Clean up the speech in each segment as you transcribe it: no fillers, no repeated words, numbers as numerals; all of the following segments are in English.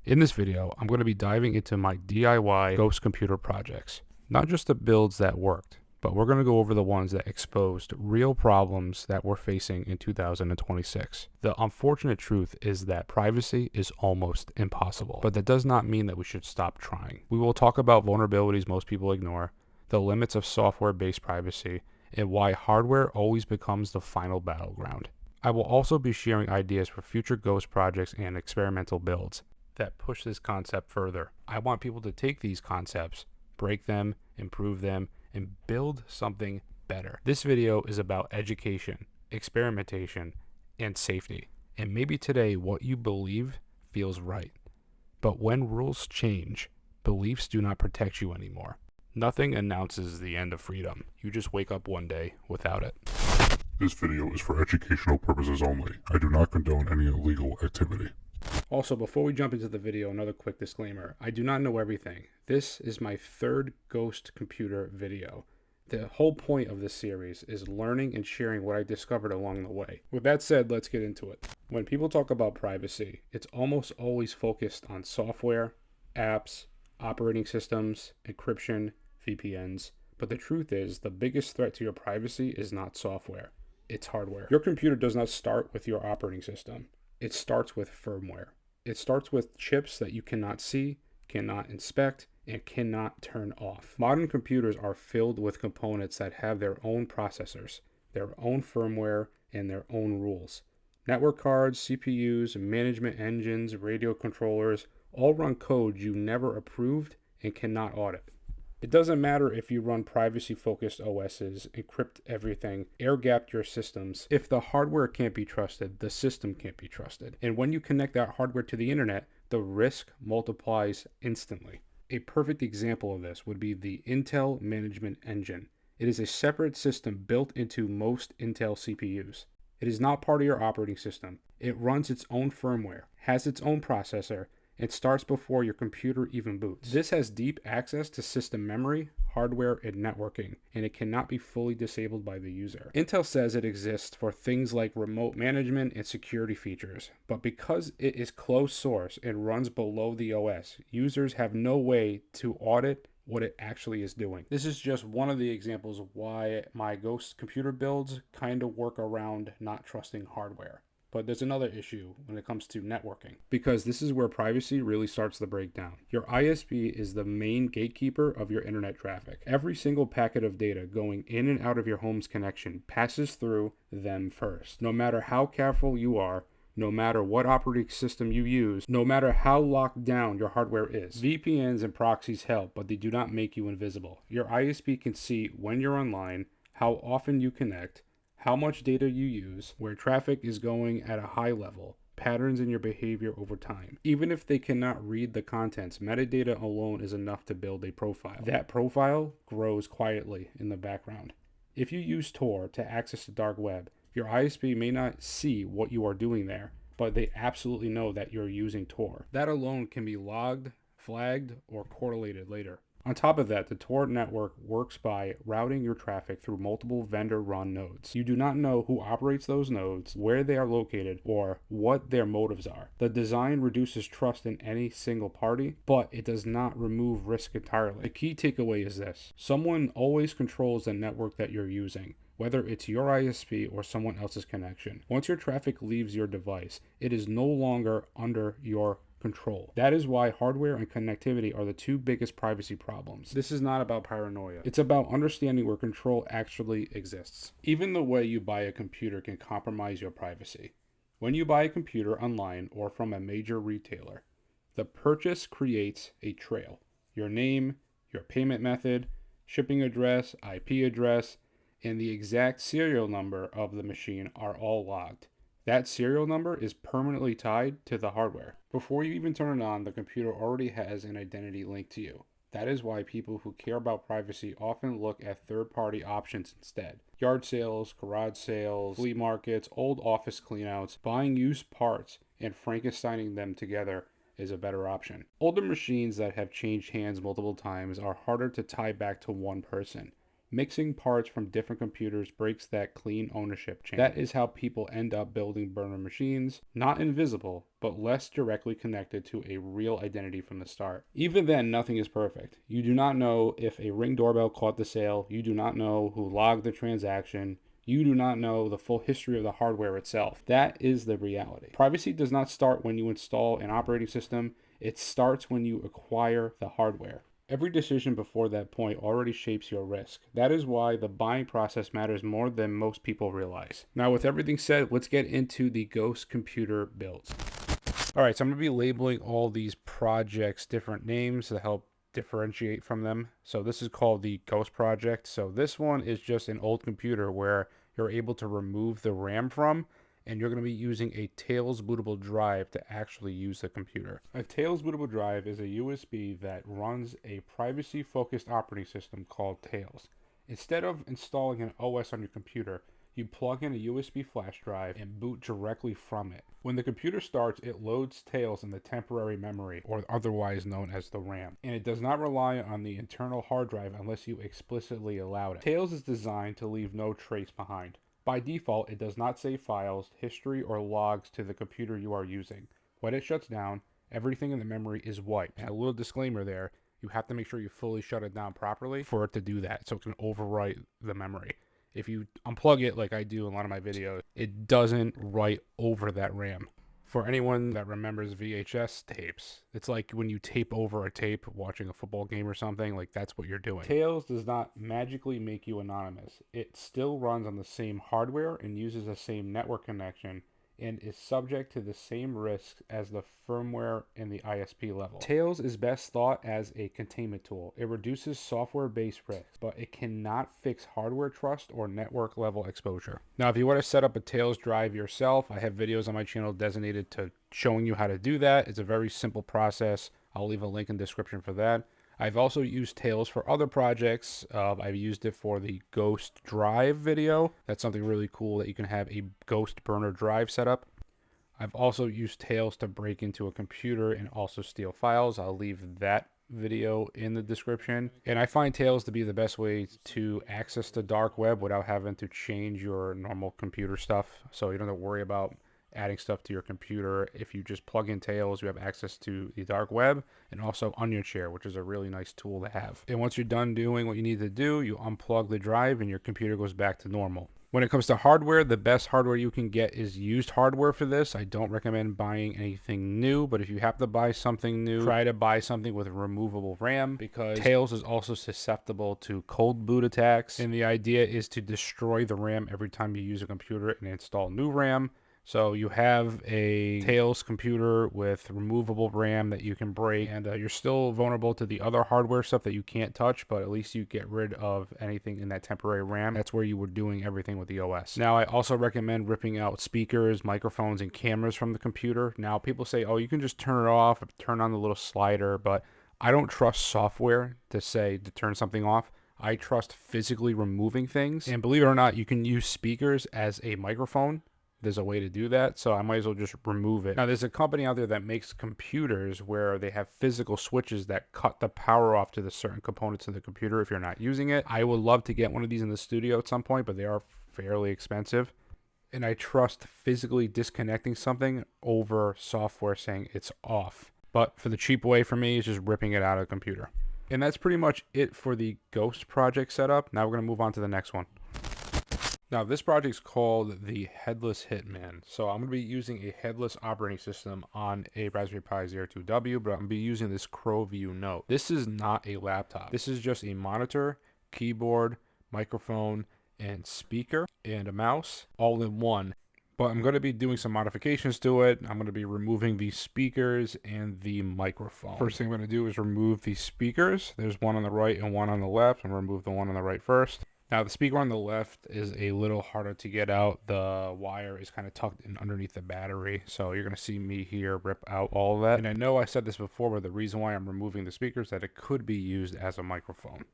In this video, I'm going to be diving into my DIY ghost computer projects. Not just the builds that worked, but we're going to go over the ones that exposed real problems that we're facing in 2026. The unfortunate truth is that privacy is almost impossible, but that does not mean that we should stop trying. We will talk about vulnerabilities most people ignore, the limits of software-based privacy, and why hardware always becomes the final battleground. I will also be sharing ideas for future ghost projects and experimental builds that push this concept further. I want people to take these concepts, break them, improve them, and build something better. This video is about education, experimentation, and safety. And maybe today what you believe feels right. But when rules change, beliefs do not protect you anymore. Nothing announces the end of freedom. You just wake up one day without it. This video is for educational purposes only. I do not condone any illegal activity. Also, before we jump into the video, another quick disclaimer. I do not know everything. This is my third ghost computer video. The whole point of this series is learning and sharing what I discovered along the way. With that said, let's get into it. When people talk about privacy, it's almost always focused on software, apps, operating systems, encryption, VPNs. But the truth is, the biggest threat to your privacy is not software. It's hardware. Your computer does not start with your operating system. It starts with firmware. It starts with chips that you cannot see, cannot inspect, and cannot turn off. Modern computers are filled with components that have their own processors, their own firmware, and their own rules. Network cards, CPUs, management engines, radio controllers all run code you never approved and cannot audit. It doesn't matter if you run privacy-focused OSs, encrypt everything, air-gapped your systems. If the hardware can't be trusted, the system can't be trusted. And when you connect that hardware to the internet, the risk multiplies instantly. A perfect example of this would be the Intel Management Engine. It is a separate system built into most Intel CPUs. It is not part of your operating system. It runs its own firmware, has its own processor, and starts before your computer even boots. This has deep access to system memory, hardware, and networking, and it cannot be fully disabled by the user. Intel says it exists for things like remote management and security features, but because it is closed source and runs below the OS, users have no way to audit what it actually is doing. This is just one of the examples of why my ghost computer builds kind of work around not trusting hardware. But there's another issue when it comes to networking, because this is where privacy really starts to break down. Your ISP is the main gatekeeper of your internet traffic. Every single packet of data going in and out of your home's connection passes through them first. No matter how careful you are, no matter what operating system you use, no matter how locked down your hardware is. VPNs and proxies help, but they do not make you invisible. Your ISP can see when you're online, how often you connect, how much data you use, where traffic is going at a high level, patterns in your behavior over time. Even if they cannot read the contents, metadata alone is enough to build a profile. That profile grows quietly in the background. If you use Tor to access the dark web, your ISP may not see what you are doing there, but they absolutely know that you're using Tor. That alone can be logged, flagged, or correlated later. On top of that, the Tor network works by routing your traffic through multiple vendor-run nodes. You do not know who operates those nodes, where they are located, or what their motives are. The design reduces trust in any single party, but it does not remove risk entirely. The key takeaway is this: someone always controls the network that you're using, whether it's your ISP or someone else's connection. Once your traffic leaves your device, it is no longer under your control. That is why hardware and connectivity are the two biggest privacy problems. This is not about paranoia. It's about understanding where control actually exists. Even the way you buy a computer can compromise your privacy. When you buy a computer online or from a major retailer, the purchase creates a trail. Your name, your payment method, shipping address, IP address, and the exact serial number of the machine are all logged. That serial number is permanently tied to the hardware. Before you even turn it on, the computer already has an identity linked to you. That is why people who care about privacy often look at third-party options instead. Yard sales, garage sales, flea markets, old office cleanouts, buying used parts and Frankensteining them together is a better option. Older machines that have changed hands multiple times are harder to tie back to one person. Mixing parts from different computers breaks that clean ownership chain. That is how people end up building burner machines, not invisible, but less directly connected to a real identity from the start. Even then, nothing is perfect. You do not know if a Ring doorbell caught the sale. You do not know who logged the transaction. You do not know the full history of the hardware itself. That is the reality. Privacy does not start when you install an operating system. It starts when you acquire the hardware. Every decision before that point already shapes your risk. That is why the buying process matters more than most people realize. Now, with everything said, let's get into the ghost computer builds. All right, so I'm going to be labeling all these projects different names to help differentiate from them. So this is called the Ghost Project. So this one is just an old computer where you're able to remove the RAM from, and you're going to be using a Tails bootable drive to actually use the computer. A Tails bootable drive is a USB that runs a privacy-focused operating system called Tails. Instead of installing an OS on your computer, you plug in a USB flash drive and boot directly from it. When the computer starts, it loads Tails in the temporary memory, or otherwise known as the RAM, and it does not rely on the internal hard drive unless you explicitly allow it. Tails is designed to leave no trace behind. By default, it does not save files, history, or logs to the computer you are using. When it shuts down, everything in the memory is wiped. And a little disclaimer there, you have to make sure you fully shut it down properly for it to do that, so it can overwrite the memory. If you unplug it like I do in a lot of my videos, it doesn't write over that RAM. For anyone that remembers VHS tapes, it's like when you tape over a tape watching a football game or something, like that's what you're doing. Tails does not magically make you anonymous. It still runs on the same hardware and uses the same network connection and is subject to the same risks as the firmware and the ISP level. Tails is best thought as a containment tool. It reduces software-based risks, but it cannot fix hardware trust or network level exposure. Now, if you want to set up a Tails drive yourself, I have videos on my channel designated to showing you how to do that. It's a very simple process. I'll leave a link in the description for that. I've also used Tails for other projects. I've used it for the Ghost Drive video. That's something really cool that you can have a Ghost burner drive set up. I've also used Tails to break into a computer and also steal files. I'll leave that video in the description. And I find Tails to be the best way to access the dark web without having to change your normal computer stuff. So you don't have to worry about adding stuff to your computer. If you just plug in Tails, you have access to the dark web and also Onion Share, which is a really nice tool to have. And once you're done doing what you need to do, you unplug the drive and your computer goes back to normal. When it comes to hardware, the best hardware you can get is used hardware for this. I don't recommend buying anything new, but if you have to buy something new, try to buy something with removable RAM, because Tails is also susceptible to cold boot attacks. And the idea is to destroy the RAM every time you use a computer and install new RAM. So you have a Tails computer with removable RAM that you can break, and you're still vulnerable to the other hardware stuff that you can't touch, but at least you get rid of anything in that temporary RAM. That's where you were doing everything with the OS. Now, I also recommend ripping out speakers, microphones, and cameras from the computer. Now, people say, oh, you can just turn it off or turn on the little slider, but I don't trust software to turn something off. I trust physically removing things. And believe it or not, you can use speakers as a microphone. There's a way to do that, so I might as well just remove it. Now, there's a company out there that makes computers where they have physical switches that cut the power off to the certain components of the computer if you're not using it. I would love to get one of these in the studio at some point, but they are fairly expensive. And I trust physically disconnecting something over software saying it's off. But for the cheap way for me is just ripping it out of the computer. And that's pretty much it for the Ghost project setup. Now we're going to move on to the next one. Now, this project is called the Headless Hitman. So I'm going to be using a headless operating system on a Raspberry Pi Zero 2W, but I'm going to be using this Crowview Note. This is not a laptop. This is just a monitor, keyboard, microphone, and speaker, and a mouse, all in one. But I'm going to be doing some modifications to it. I'm going to be removing the speakers and the microphone. First thing I'm going to do is remove the speakers. There's one on the right and one on the left. I'm going to remove the one on the right first. Now, the speaker on the left is a little harder to get out. The wire is kind of tucked in underneath the battery. So you're going to see me here rip out all of that. And I know I said this before, but the reason why I'm removing the speaker is that it could be used as a microphone.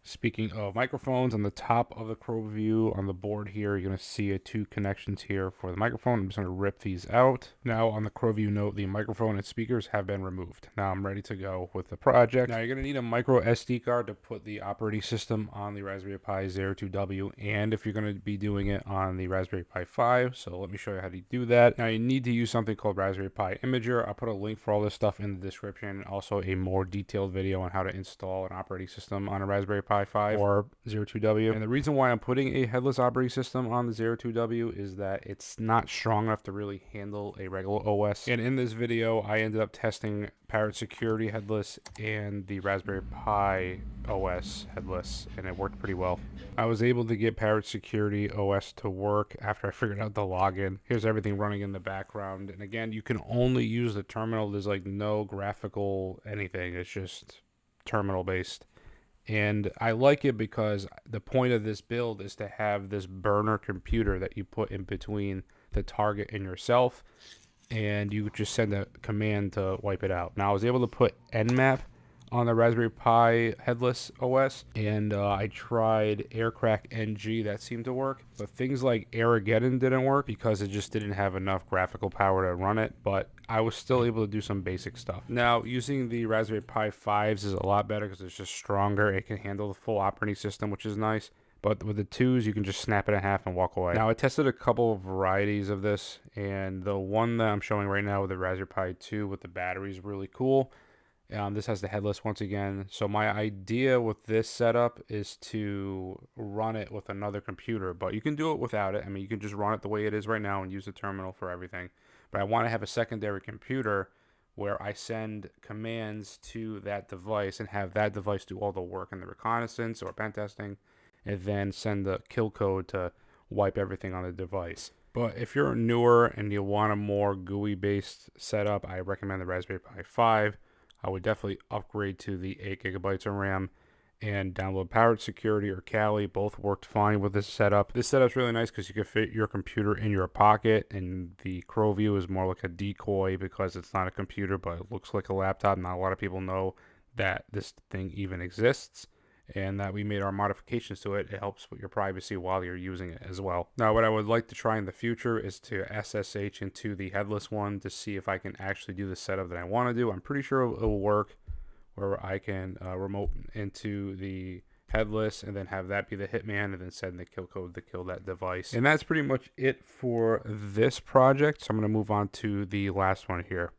Speaking of microphones, on the top of the Crow view on the board here, you're going to see two connections here for the microphone. I'm just going to rip these out. Now on the Crow view note, the microphone and speakers have been removed. Now I'm ready to go with the project. Now you're going to need a micro SD card to put the operating system on the Raspberry Pi 02W, and if you're going to be doing it on the Raspberry Pi 5, so let me show you how to do that. Now you need to use something called Raspberry Pi Imager. I'll put a link for all this stuff in the description, and also a more detailed video on how to install an operating system on a Raspberry Pi 5 or 02W. And the reason why I'm putting a headless operating system on the 02W is that it's not strong enough to really handle a regular OS. And in this video, I ended up testing Parrot Security Headless and the Raspberry Pi OS Headless, and it worked pretty well. I was able to get Parrot Security OS to work after I figured out the login. Here's everything running in the background. And again, you can only use the terminal. There's like no graphical anything. It's just terminal based. And I like it because the point of this build is to have this burner computer that you put in between the target and yourself, and you just send a command to wipe it out. Now I was able to put Nmap on the Raspberry Pi Headless OS, and I tried Aircrack NG, that seemed to work, but things like Armageddon didn't work because it just didn't have enough graphical power to run it, but I was still able to do some basic stuff. Now, using the Raspberry Pi 5s is a lot better because it's just stronger. It can handle the full operating system, which is nice. But with the 2s, you can just snap it in half and walk away. Now, I tested a couple of varieties of this, and the one that I'm showing right now with the Raspberry Pi 2 with the battery is really cool. This has the headless once again. So my idea with this setup is to run it with another computer, but you can do it without it. I mean, you can just run it the way it is right now and use the terminal for everything. But I want to have a secondary computer where I send commands to that device and have that device do all the work in the reconnaissance or pen testing, and then send the kill code to wipe everything on the device. But if you're newer and you want a more GUI based setup, I recommend the Raspberry Pi 5. I would definitely upgrade to the 8 gigabytes of RAM and download Parrot Security or Kali. Both worked fine with this setup. This setup's really nice because you can fit your computer in your pocket, and the Crow View is more like a decoy because it's not a computer, but it looks like a laptop. Not a lot of people know that this thing even exists, and that we made our modifications to it. It helps with your privacy while you're using it as well. Now, what I would like to try in the future is to SSH into the headless one to see if I can actually do the setup that I want to do. I'm pretty sure it will work, where I can remote into the headless and then have that be the Hitman and then send the kill code to kill that device. And that's pretty much it for this project. So I'm going to move on to the last one here.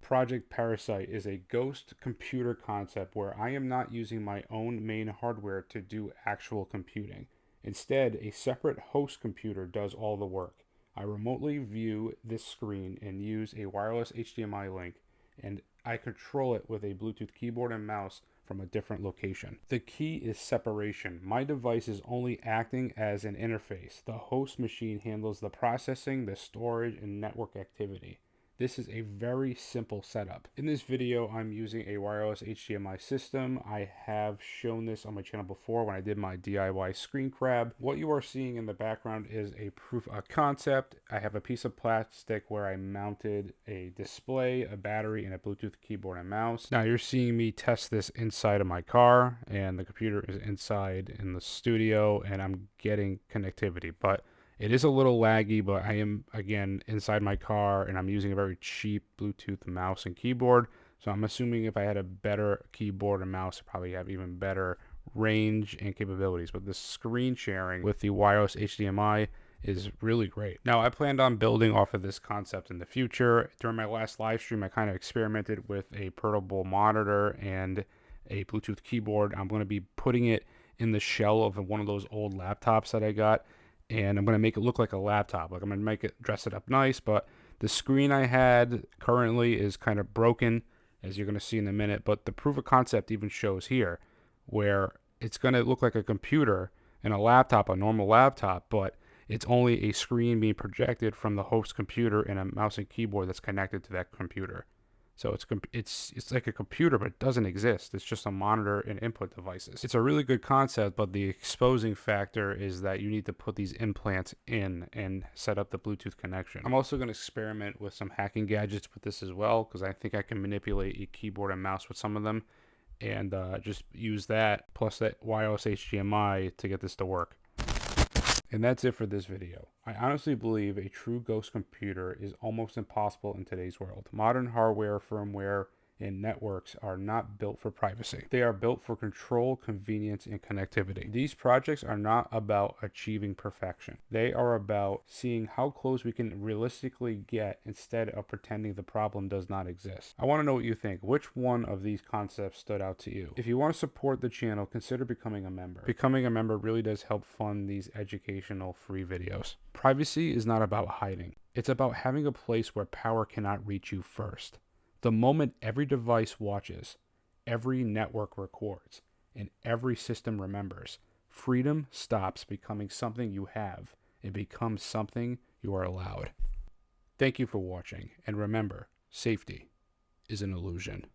Project Parasite is a ghost computer concept where I am not using my own main hardware to do actual computing. Instead, a separate host computer does all the work. I remotely view this screen and use a wireless HDMI link, and I control it with a Bluetooth keyboard and mouse from a different location. The key is separation. My device is only acting as an interface. The host machine handles the processing, the storage, and network activity. This is a very simple setup. In this video, I'm using a wireless HDMI system. I have shown this on my channel before when I did my DIY screen grab. What you are seeing in the background is a proof of concept. I have a piece of plastic where I mounted a display, a battery, and a Bluetooth keyboard and mouse. Now you're seeing me test this inside of my car, and the computer is inside in the studio, and I'm getting connectivity. But it is a little laggy, but I am, again, inside my car, and I'm using a very cheap Bluetooth mouse and keyboard. So I'm assuming if I had a better keyboard and mouse, I'd probably have even better range and capabilities. But the screen sharing with the wireless HDMI is really great. Now, I planned on building off of this concept in the future. During my last live stream, I kind of experimented with a portable monitor and a Bluetooth keyboard. I'm going to be putting it in the shell of one of those old laptops that I got, and I'm going to make it look like a laptop. Like, I'm going to make it, dress it up nice, but the screen I had currently is kind of broken, as you're going to see in a minute, but the proof of concept even shows here, where it's going to look like a computer and a laptop, a normal laptop, but it's only a screen being projected from the host computer and a mouse and keyboard that's connected to that computer. So it's like a computer, but it doesn't exist. It's just a monitor and input devices. It's a really good concept, but the exposing factor is that you need to put these implants in and set up the Bluetooth connection. I'm also going to experiment with some hacking gadgets with this as well, because I think I can manipulate a keyboard and mouse with some of them. and just use that plus that wireless HDMI to get this to work. And that's it for this video. I honestly believe a true ghost computer is almost impossible in today's world. Modern hardware, firmware, and networks are not built for privacy. They are built for control, convenience, and connectivity. These projects are not about achieving perfection. They are about seeing how close we can realistically get instead of pretending the problem does not exist. I want to know what you think. Which one of these concepts stood out to you? If you want to support the channel, consider becoming a member. Becoming a member really does help fund these educational free videos. Privacy is not about hiding. It's about having a place where power cannot reach you first. The moment every device watches, every network records, and every system remembers, freedom stops becoming something you have and becomes something you are allowed. Thank you for watching, and remember, safety is an illusion.